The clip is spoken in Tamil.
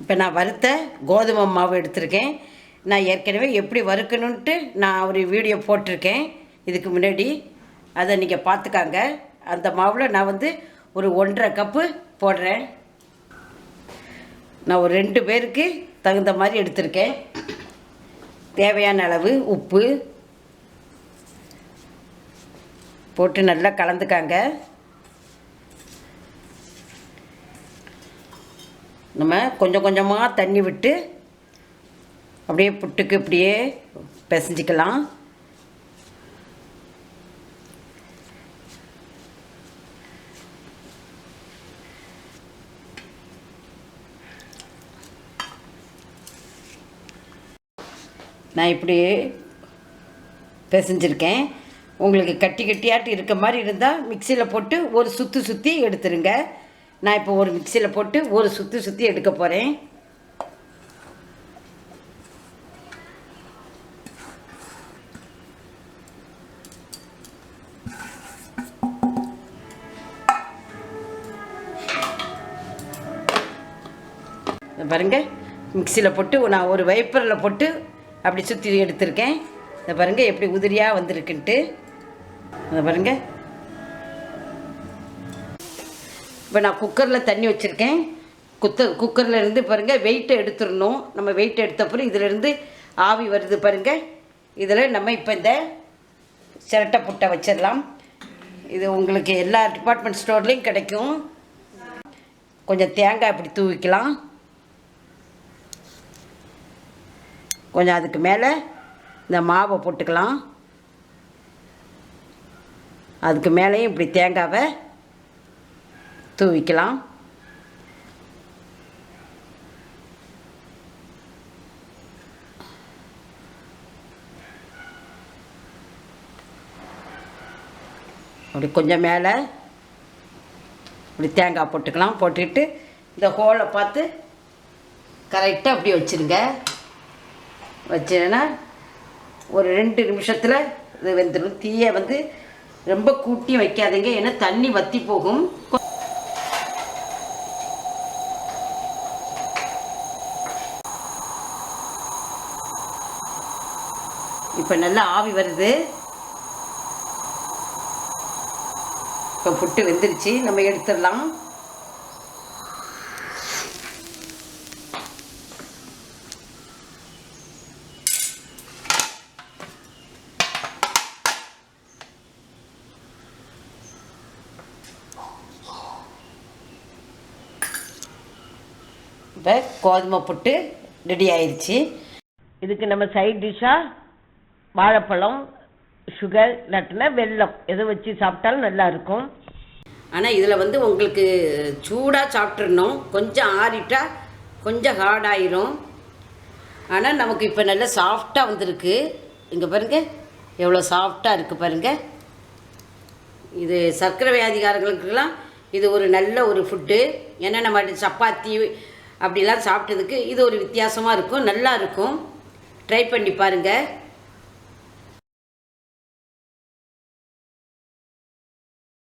இப்போ நான் வறுத்த கோதுமை மாவு எடுத்திருக்கேன். நான் ஏற்கனவே எப்படி வறுக்கணுன்ட்டு நான் ஒரு வீடியோ போட்டிருக்கேன் இதுக்கு முன்னாடி. அதை நீங்கள் பார்த்துக்காங்க. அந்த மாவில் நான் வந்து ஒரு 1.5 கப்பு போடுறேன். நான் ஒரு 2 பேருக்கு தகுந்த மாதிரி எடுத்திருக்கேன். தேவையான அளவு உப்பு போட்டு நல்லா கலந்துக்காங்க. நம்ம கொஞ்சம் கொஞ்சமாக தண்ணி விட்டு அப்படியே புட்டுக்கு இப்படியே பிசைஞ்சிக்கலாம். நான் இப்படி பிசைஞ்சிருக்கேன். உங்களுக்கு கட்டி கட்டியாட்டு இருக்க மாதிரி இருந்தால் மிக்சியில் போட்டு ஒரு சுற்றி எடுத்துருங்க. நான் இப்போ ஒரு மிக்சியில் போட்டு ஒரு சுற்றி எடுக்க போகிறேன். பாருங்கள், மிக்சியில் போட்டு நான் ஒரு வைப்பரில் போட்டு அப்படி சுற்றி எடுத்திருக்கேன். இதை பாருங்கள் எப்படி உதிரியாக வந்திருக்குன்ட்டு. அதை பாருங்கள். இப்போ நான் குக்கரில் தண்ணி வச்சுருக்கேன். குக்கரில் இருந்து பாருங்கள் வெயிட்டை எடுத்துடணும். நம்ம வெயிட்டை எடுத்தப்பறம் இதிலேருந்து ஆவி வருது பாருங்கள். இதில் நம்ம இப்போ இந்த சிரட்டை புட்டை வச்சிடலாம். இது உங்களுக்கு எல்லா டிபார்ட்மெண்ட் ஸ்டோர்லேயும் கிடைக்கும். கொஞ்சம் தேங்காய் இப்படி தூவிக்கலாம். கொஞ்சம் அதுக்கு மேலே இந்த மாவை போட்டுக்கலாம். அதுக்கு மேலேயும் இப்படி தேங்காவை தூவிக்கலாம். அப்படி கொஞ்சம் மேலே இப்படி தேங்காய் போட்டுக்கலாம். போட்டுக்கிட்டு இந்த ஹோலை பார்த்து கரெக்டாக அப்படி வச்சுருங்க. வச்சுன்னா ஒரு 2 நிமிஷத்தில் இது வெந்துடும். தீயை வந்து ரொம்ப கூட்டி வைக்காதீங்க, ஏன்னா தண்ணி வற்றி போகும். இப்போ நல்லா ஆவி வருது. இப்போ புட்டு வெந்துருச்சு, நம்ம எடுத்துடலாம். இப்போ கோதுமை புட்டு ரெடி ஆயிடுச்சு. இதுக்கு நம்ம சைட் டிஷ்ஷாக வாழைப்பழம், சுகர் நட்டுனா வெல்லம் எதை வச்சு சாப்பிட்டாலும் நல்லாயிருக்கும். ஆனால் இதில் வந்து உங்களுக்கு சூடாக சாப்பிட்றணும். கொஞ்சம் ஆறிட்டா கொஞ்சம் ஹார்டாயிரும். ஆனால் நமக்கு இப்போ நல்லா சாஃப்டாக வந்திருக்கு. இங்கே பாருங்கள் எவ்வளோ சாஃப்டாக இருக்குது பாருங்கள். இது சர்க்கரை வியாதிகாரங்களுக்கெல்லாம் இது ஒரு நல்ல ஒரு ஃபுட்டு. ஏன்னா நம்ம சப்பாத்தி அப்படிலாம் சாப்பிட்டதுக்கு இது ஒரு வித்தியாசமாக இருக்கும், நல்லா இருக்கும். ட்ரை பண்ணி பாருங்கள்.